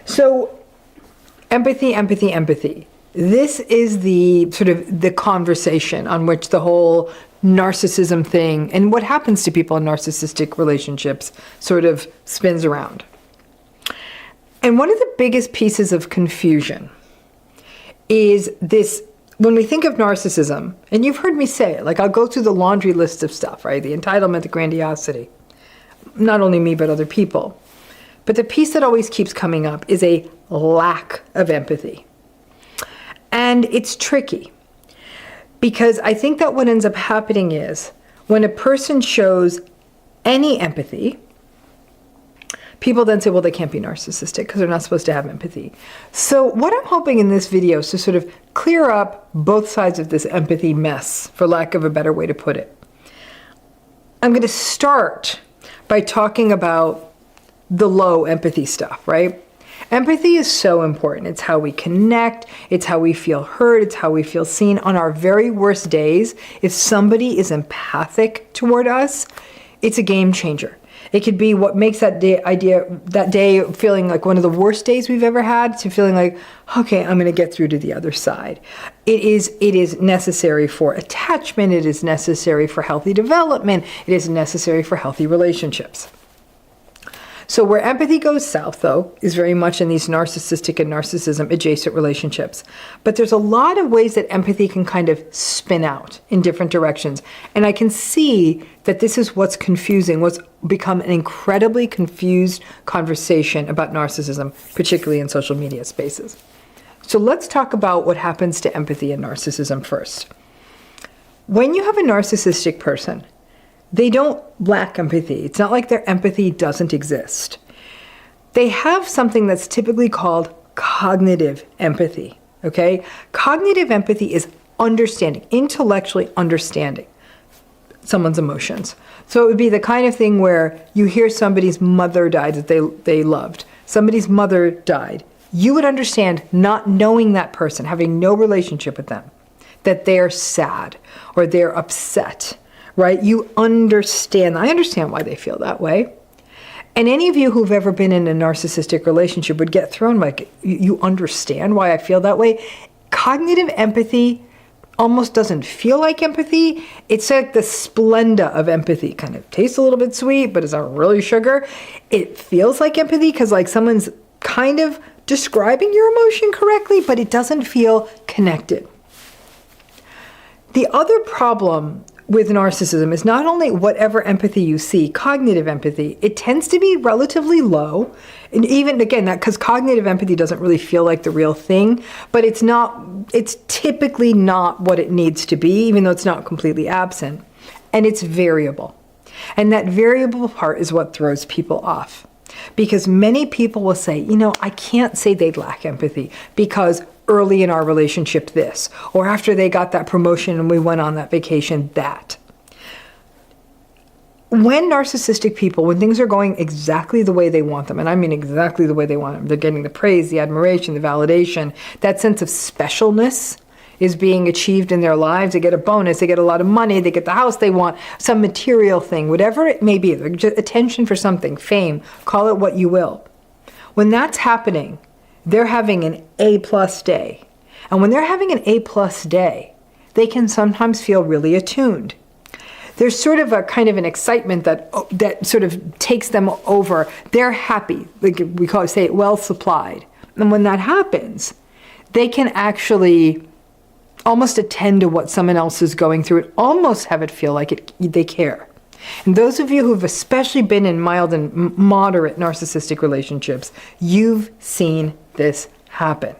So empathy, empathy, empathy. This is the sort of the conversation on which the whole narcissism thing and what happens to people in narcissistic relationships sort of spins around. And one of the biggest pieces of confusion is this, when we think of narcissism, and you've heard me say it, like I'll go through the laundry list of stuff, right? The entitlement, the grandiosity, not only me, but other people. But the piece that always keeps coming up is a lack of empathy. And it's tricky because I think that what ends up happening is when a person shows any empathy, people then say, well, they can't be narcissistic because they're not supposed to have empathy. So what I'm hoping in this video is to sort of clear up both sides of this empathy mess, for lack of a better way to put it. I'm going to start by talking about the low empathy stuff, right? Empathy is so important. It's how we connect. It's how we feel heard. It's how we feel seen. On our very worst days, if somebody is empathic toward us, it's a game changer. It could be what makes that day feeling like one of the worst days we've ever had to feeling like, okay, I'm going to get through to the other side. It is necessary for attachment. It is necessary for healthy development. It is necessary for healthy relationships. So where empathy goes south, though, is very much in these narcissistic and narcissism adjacent relationships. But there's a lot of ways that empathy can kind of spin out in different directions. And I can see that this is what's confusing, what's become an incredibly confused conversation about narcissism, particularly in social media spaces. So let's talk about what happens to empathy and narcissism first. When you have a narcissistic person, they don't lack empathy. It's not like their empathy doesn't exist. They have something that's typically called cognitive empathy, okay? Cognitive empathy is understanding, intellectually understanding someone's emotions. So it would be the kind of thing where you hear somebody's mother died that they loved. Somebody's mother died. You would understand, not knowing that person, having no relationship with them, that they're sad or they're upset. Right? You understand. I understand why they feel that way. And any of you who've ever been in a narcissistic relationship would get thrown like, you understand why I feel that way? Cognitive empathy almost doesn't feel like empathy. It's like the Splenda of empathy. Kind of tastes a little bit sweet, but it's not really sugar. It feels like empathy because like someone's kind of describing your emotion correctly, but it doesn't feel connected. The other problem with narcissism is not only whatever empathy you see, cognitive empathy, it tends to be relatively low. And even again, that because cognitive empathy doesn't really feel like the real thing, but it's typically not what it needs to be, even though it's not completely absent. And it's variable. And that variable part is what throws people off. Because many people will say, I can't say they lack empathy because early in our relationship this, or after they got that promotion and we went on that vacation that. When narcissistic people, when things are going exactly the way they want them, and I mean exactly the way they want them, they're getting the praise, the admiration, the validation, that sense of specialness is being achieved in their lives. They get a bonus, they get a lot of money, they get the house they want, some material thing, whatever it may be, just attention for something, fame, call it what you will. When that's happening, they're having an A+ day. And when they're having an A+ day, they can sometimes feel really attuned. There's sort of a kind of an excitement that sort of takes them over. They're happy, like we say it, well supplied. And when that happens, they can actually almost attend to what someone else is going through and almost have it feel like they care. And those of you who've especially been in mild and moderate narcissistic relationships, you've seen this happen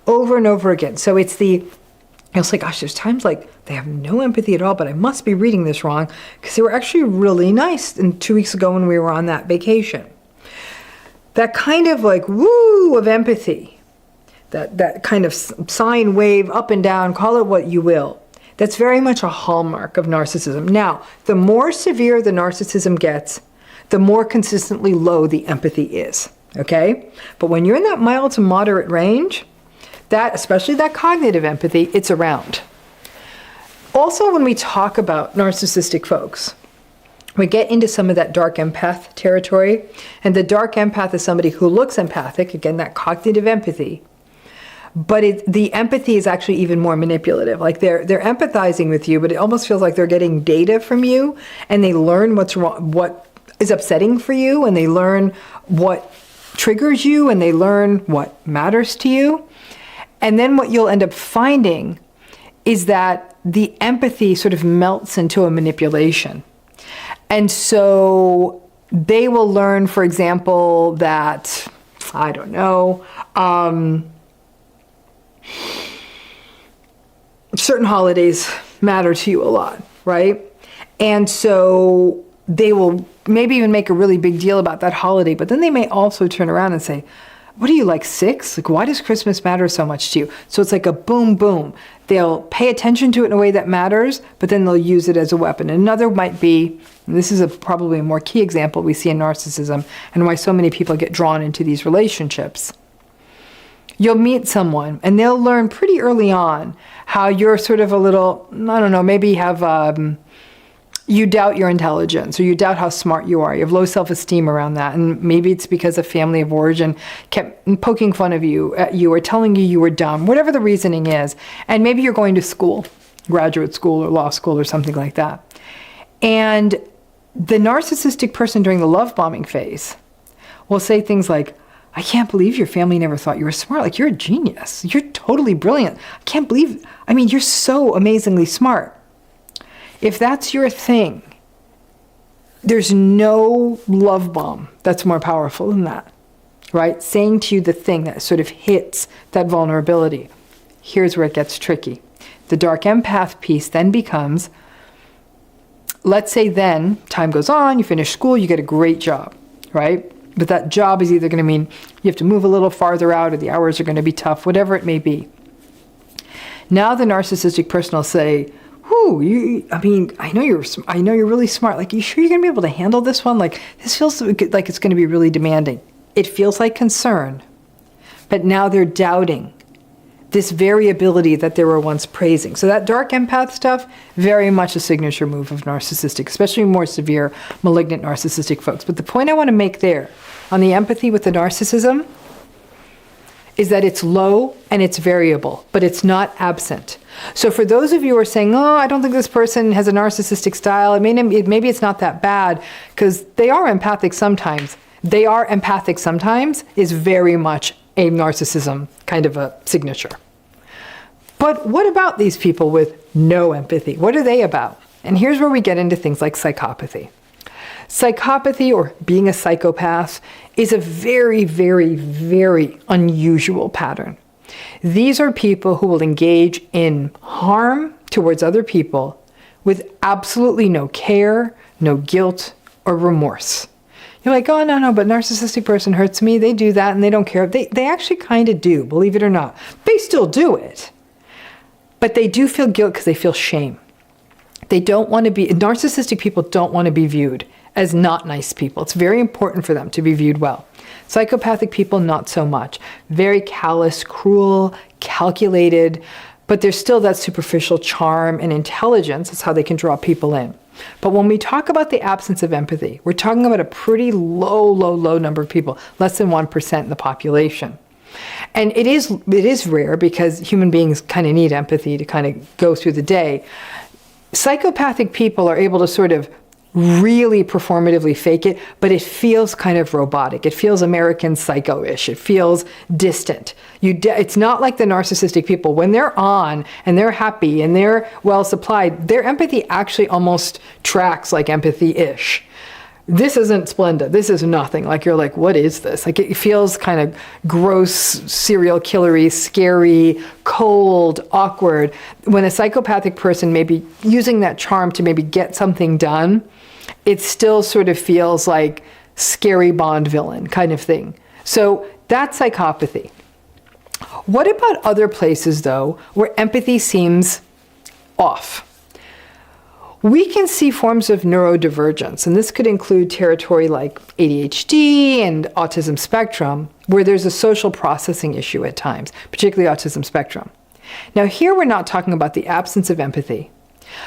over and over again. So it's like, gosh, there's times like they have no empathy at all, but I must be reading this wrong because they were actually really nice 2 weeks ago when we were on that vacation. That kind of like woo of empathy, that kind of sine wave up and down, call it what you will. That's very much a hallmark of narcissism. Now, the more severe the narcissism gets, the more consistently low the empathy is, okay? But when you're in that mild to moderate range, especially that cognitive empathy, it's around. Also, when we talk about narcissistic folks, we get into some of that dark empath territory. And the dark empath is somebody who looks empathic, again, that cognitive empathy. But the empathy is actually even more manipulative. Like they're empathizing with you, but it almost feels like they're getting data from you, and they learn what's wrong, what is upsetting for you, and they learn what triggers you, and they learn what matters to you. And then what you'll end up finding is that the empathy sort of melts into a manipulation. And so they will learn, for example, that, I don't know, certain holidays matter to you a lot, right? And so they will maybe even make a really big deal about that holiday, but then they may also turn around and say, what are you, like 6? Like, why does Christmas matter so much to you? So it's like a boom, boom. They'll pay attention to it in a way that matters, but then they'll use it as a weapon. Another might be, and this is probably a more key example we see in narcissism and why so many people get drawn into these relationships. You'll meet someone and they'll learn pretty early on how you're sort of a little, I don't know, maybe have, you doubt your intelligence, or you doubt how smart you are. You have low self-esteem around that. And maybe it's because a family of origin kept poking fun of you, at you, or telling you you were dumb, whatever the reasoning is. And maybe you're going to school, graduate school or law school or something like that. And the narcissistic person during the love bombing phase will say things like, I can't believe your family never thought you were smart. Like, you're a genius. You're totally brilliant. I can't believe, I mean, you're so amazingly smart. If that's your thing, there's no love bomb that's more powerful than that, right? Saying to you the thing that sort of hits that vulnerability. Here's where it gets tricky. The dark empath piece then becomes, let's say then, time goes on, you finish school, you get a great job, right? But that job is either going to mean you have to move a little farther out, or the hours are going to be tough, whatever it may be. Now the narcissistic person will say, "Whoo, I know you're really smart. Like, you sure you're going to be able to handle this one? Like, this feels like it's going to be really demanding." It feels like concern, but now they're doubting this variability that they were once praising. So that dark empath stuff, very much a signature move of narcissistic, especially more severe, malignant narcissistic folks. But the point I want to make there on the empathy with the narcissism is that it's low and it's variable, but it's not absent. So for those of you who are saying, oh, I don't think this person has a narcissistic style, maybe it's not that bad, because they are empathic sometimes. They are empathic sometimes is very much a narcissism kind of a signature. But what about these people with no empathy? What are they about? And here's where we get into things like psychopathy. Psychopathy, or being a psychopath, is a very, very, very unusual pattern. These are people who will engage in harm towards other people with absolutely no care, no guilt, or remorse. You're like, oh, no, but narcissistic person hurts me. They do that and they don't care. They actually kind of do, believe it or not. They still do it. But they do feel guilt because they feel shame. They don't want to be, narcissistic people don't want to be viewed as not nice people. It's very important for them to be viewed well. Psychopathic people, not so much. Very callous, cruel, calculated, but there's still that superficial charm and intelligence. That's how they can draw people in. But when we talk about the absence of empathy, we're talking about a pretty low number of people, less than 1% in the population. And it is rare because human beings kind of need empathy to kind of go through the day. Psychopathic people are able to sort of really performatively fake it, but it feels kind of robotic. It feels American Psycho-ish. It feels distant. It's not like the narcissistic people. When they're on and they're happy and they're well supplied, their empathy actually almost tracks like empathy-ish. This isn't Splenda. This is nothing. Like, you're like, what is this? Like, it feels kind of gross, serial killery, scary, cold, awkward. When a psychopathic person may be using that charm to maybe get something done, it still sort of feels like scary Bond villain kind of thing. So that's psychopathy. What about other places, though, where empathy seems off? We can see forms of neurodivergence, and this could include territory like ADHD and autism spectrum, where there's a social processing issue at times, particularly autism spectrum. Now here we're not talking about the absence of empathy.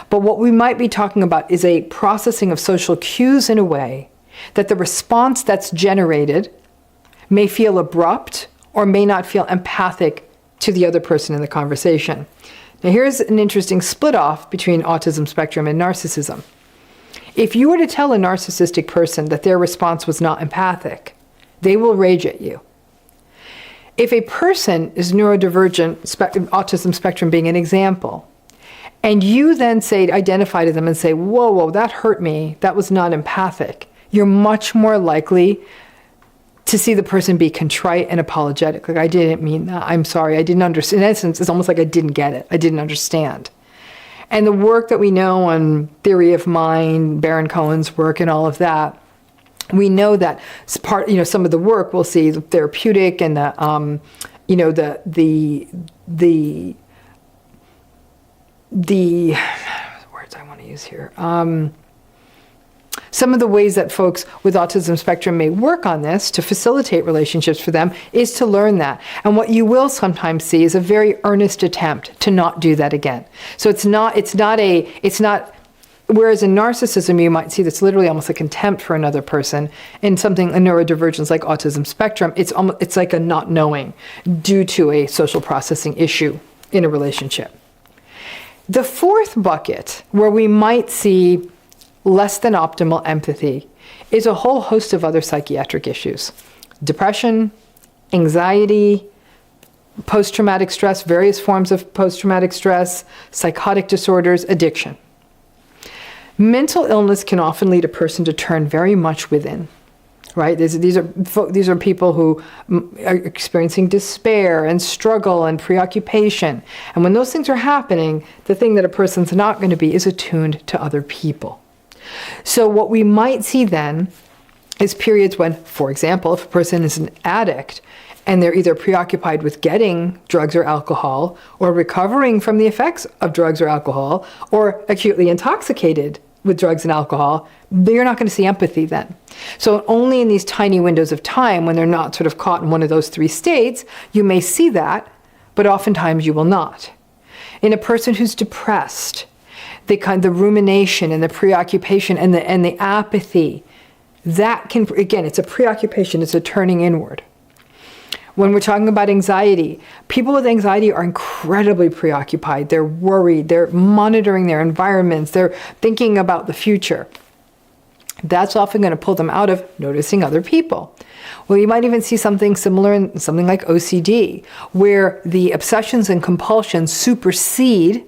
But what we might be talking about is a processing of social cues in a way that the response that's generated may feel abrupt or may not feel empathic to the other person in the conversation. Now here's an interesting split off between autism spectrum and narcissism. If you were to tell a narcissistic person that their response was not empathic, they will rage at you. If a person is neurodivergent, autism spectrum being an example, and you then identify to them and say, whoa, that hurt me, that was not empathic, you're much more likely to see the person be contrite and apologetic. Like, I didn't mean that, I'm sorry, I didn't understand. In essence, it's almost like I didn't get it, I didn't understand. And the work that we know on theory of mind, Baron Cohen's work and all of that, we know that some of the work we'll see the therapeutic and the words I want to use here. Some of the ways that folks with autism spectrum may work on this to facilitate relationships for them is to learn that. And what you will sometimes see is a very earnest attempt to not do that again. So it's not, whereas in narcissism, you might see this literally almost a contempt for another person. In something, a neurodivergence like autism spectrum, it's like a not knowing due to a social processing issue in a relationship. The fourth bucket, where we might see less than optimal empathy, is a whole host of other psychiatric issues. Depression, anxiety, post-traumatic stress, various forms of post-traumatic stress, psychotic disorders, addiction. Mental illness can often lead a person to turn very much within, right? These are people who are experiencing despair and struggle and preoccupation. And when those things are happening, the thing that a person's not going to be is attuned to other people. So what we might see then is periods when, for example, if a person is an addict and they're either preoccupied with getting drugs or alcohol, or recovering from the effects of drugs or alcohol, or acutely intoxicated with drugs and alcohol, you're not going to see empathy then. So only in these tiny windows of time, when they're not sort of caught in one of those three states, you may see that, but oftentimes you will not. In a person who's depressed, the rumination and the preoccupation and the apathy, that can, again, it's a preoccupation, it's a turning inward. When we're talking about anxiety, people with anxiety are incredibly preoccupied. They're worried, they're monitoring their environments, they're thinking about the future. That's often going to pull them out of noticing other people. Well, you might even see something similar in something like OCD, where the obsessions and compulsions supersede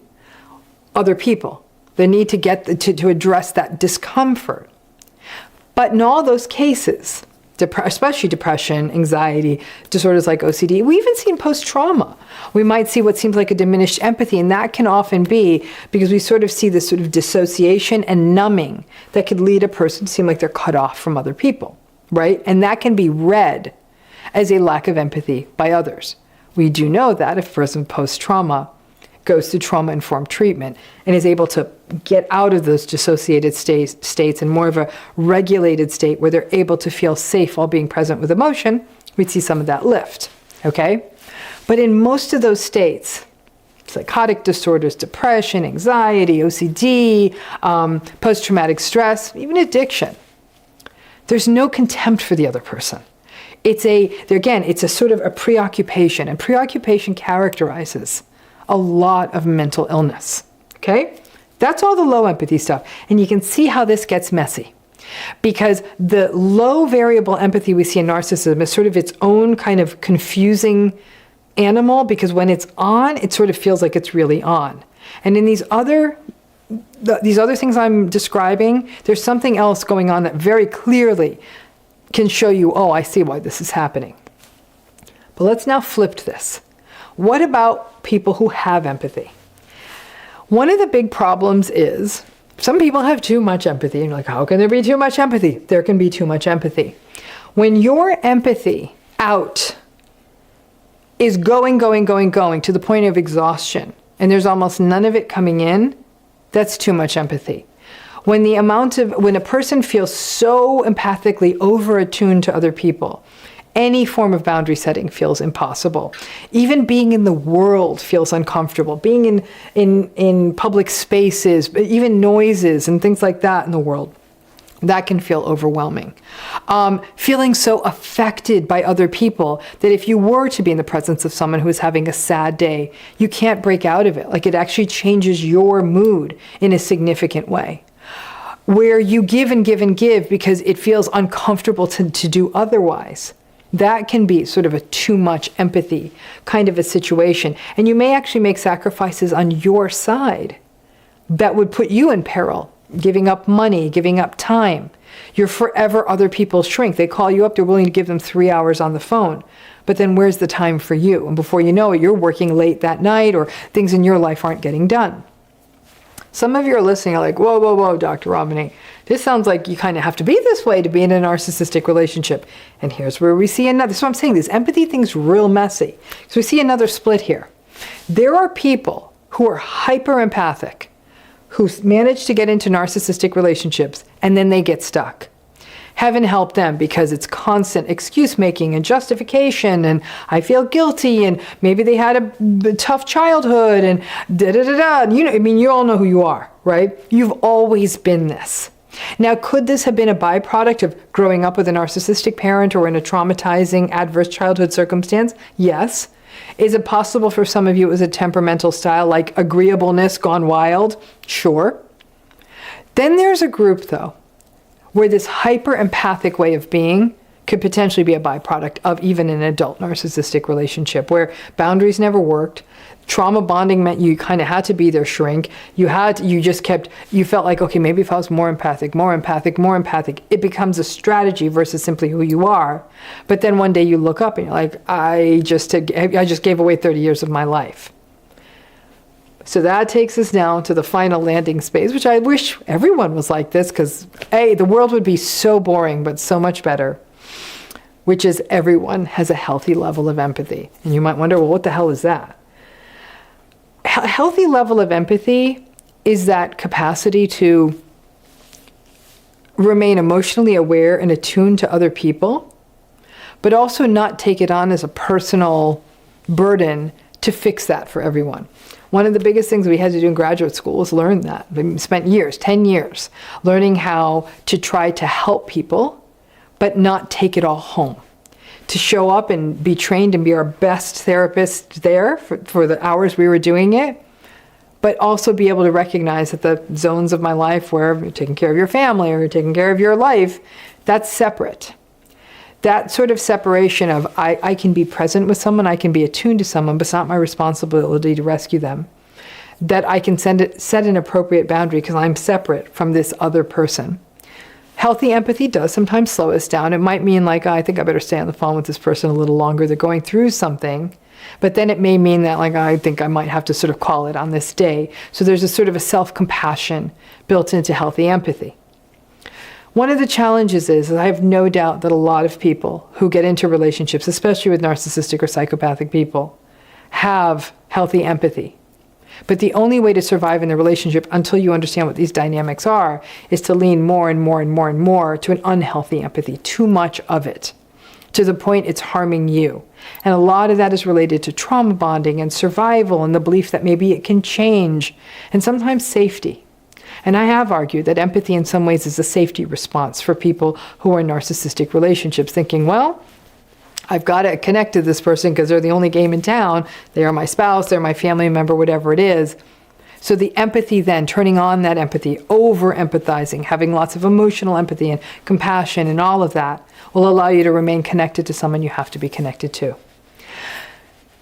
other people. The need to get to address that discomfort. But in all those cases, especially depression, anxiety, disorders like OCD, we even see in post-trauma, we might see what seems like a diminished empathy, and that can often be because we sort of see this sort of dissociation and numbing that could lead a person to seem like they're cut off from other people, right? And that can be read as a lack of empathy by others. We do know that if a person post-trauma goes through trauma-informed treatment and is able to get out of those dissociated states and more of a regulated state where they're able to feel safe while being present with emotion, we'd see some of that lift, okay? But in most of those states, psychotic disorders, depression, anxiety, OCD, post-traumatic stress, even addiction, there's no contempt for the other person. It's a sort of a preoccupation, and preoccupation characterizes a lot of mental illness, okay? That's all the low empathy stuff. And you can see how this gets messy, because the low variable empathy we see in narcissism is sort of its own kind of confusing animal, because when it's on, it sort of feels like it's really on. And in these other things I'm describing, there's something else going on that very clearly can show you, oh, I see why this is happening. But let's now flip this. What about people who have empathy? One of the big problems is some people have too much empathy. And you're like, how can there be too much empathy? There can be too much empathy. When your empathy out is going to the point of exhaustion, and there's almost none of it coming in, that's too much empathy. When a person feels so empathically over-attuned to other people, Any form of boundary setting feels impossible. Even being in the world feels uncomfortable. Being in public spaces, even noises and things like that in the world, that can feel overwhelming. Feeling so affected by other people that if you were to be in the presence of someone who is having a sad day, you can't break out of it. Like, it actually changes your mood in a significant way. Where you give and give and give because it feels uncomfortable to do otherwise. That can be sort of a too much empathy kind of a situation. And you may actually make sacrifices on your side that would put you in peril. Giving up money, giving up time. You're forever other people's shrink. They call you up, they're willing to give them 3 hours on the phone. But then where's the time for you? And before you know it, you're working late that night or things in your life aren't getting done. Some of you are listening are like, whoa, whoa, whoa, Dr. Ramani. This sounds like you kind of have to be this way to be in a narcissistic relationship. And here's where we see another. So I'm saying this empathy thing's real messy. So we see another split here. There are people who are hyper empathic, who manage to get into narcissistic relationships, and then they get stuck. Heaven help them, because it's constant excuse making and justification, and I feel guilty, and maybe they had a tough childhood, and da-da-da-da. You know, I mean, you all know who you are, right? You've always been this. Now, could this have been a byproduct of growing up with a narcissistic parent or in a traumatizing, adverse childhood circumstance? Yes. Is it possible for some of you it was a temperamental style, like agreeableness gone wild? Sure. Then there's a group, though, where this hyper-empathic way of being could potentially be a byproduct of even an adult narcissistic relationship, where boundaries never worked. Trauma bonding meant you kind of had to be their shrink. You felt like, okay, maybe if I was more empathic, it becomes a strategy versus simply who you are. But then one day you look up and you're like, I just gave away 30 years of my life. So that takes us down to the final landing space, which I wish everyone was like this, because the world would be so boring, but so much better, which is everyone has a healthy level of empathy. And you might wonder, well, what the hell is that? A healthy level of empathy is that capacity to remain emotionally aware and attuned to other people, but also not take it on as a personal burden to fix that for everyone. One of the biggest things we had to do in graduate school was learn that. We spent years, 10 years, learning how to try to help people, but not take it all home. To show up and be trained and be our best therapist there for the hours we were doing it, but also be able to recognize that the zones of my life where you're taking care of your family or you're taking care of your life, that's separate. That sort of separation of I can be present with someone, I can be attuned to someone, but it's not my responsibility to rescue them. That I can set an appropriate boundary because I'm separate from this other person. Healthy empathy does sometimes slow us down. It might mean like, I think I better stay on the phone with this person a little longer. They're going through something. But then it may mean that like, I think I might have to sort of call it on this day. So there's a sort of a self-compassion built into healthy empathy. One of the challenges is I have no doubt that a lot of people who get into relationships, especially with narcissistic or psychopathic people, have healthy empathy. But the only way to survive in the relationship until you understand what these dynamics are is to lean more and more and more and more to an unhealthy empathy, too much of it, to the point it's harming you. And a lot of that is related to trauma bonding and survival and the belief that maybe it can change, and sometimes safety. And I have argued that empathy in some ways is a safety response for people who are in narcissistic relationships, thinking, well, I've got to connect to this person because they're the only game in town. They are my spouse, they're my family member, whatever it is. So the empathy then, turning on that empathy, over-empathizing, having lots of emotional empathy and compassion and all of that will allow you to remain connected to someone you have to be connected to.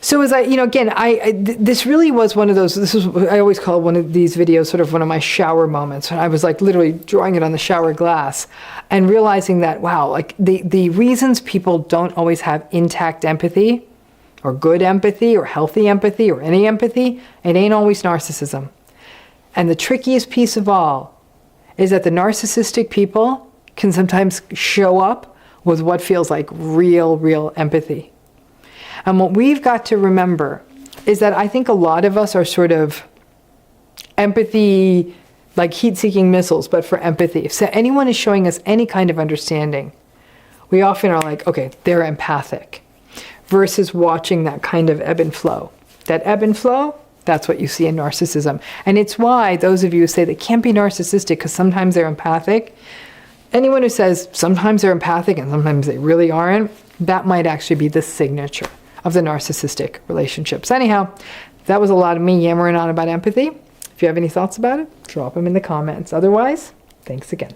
So as this really was one of those, I always call one of these videos sort of one of my shower moments. I was like literally drawing it on the shower glass and realizing that, wow, like the reasons people don't always have intact empathy or good empathy or healthy empathy or any empathy, it ain't always narcissism. And the trickiest piece of all is that the narcissistic people can sometimes show up with what feels like real empathy. And what we've got to remember is that I think a lot of us are sort of empathy, like heat-seeking missiles, but for empathy. If anyone is showing us any kind of understanding we often are like, okay, they're empathic, versus watching that kind of ebb and flow. That ebb and flow, that's what you see in narcissism. And it's why those of you who say they can't be narcissistic because sometimes they're empathic, anyone who says sometimes they're empathic and sometimes they really aren't, that might actually be the signature of the narcissistic relationships. Anyhow, that was a lot of me yammering on about empathy. If you have any thoughts about it, drop them in the comments. Otherwise, thanks again.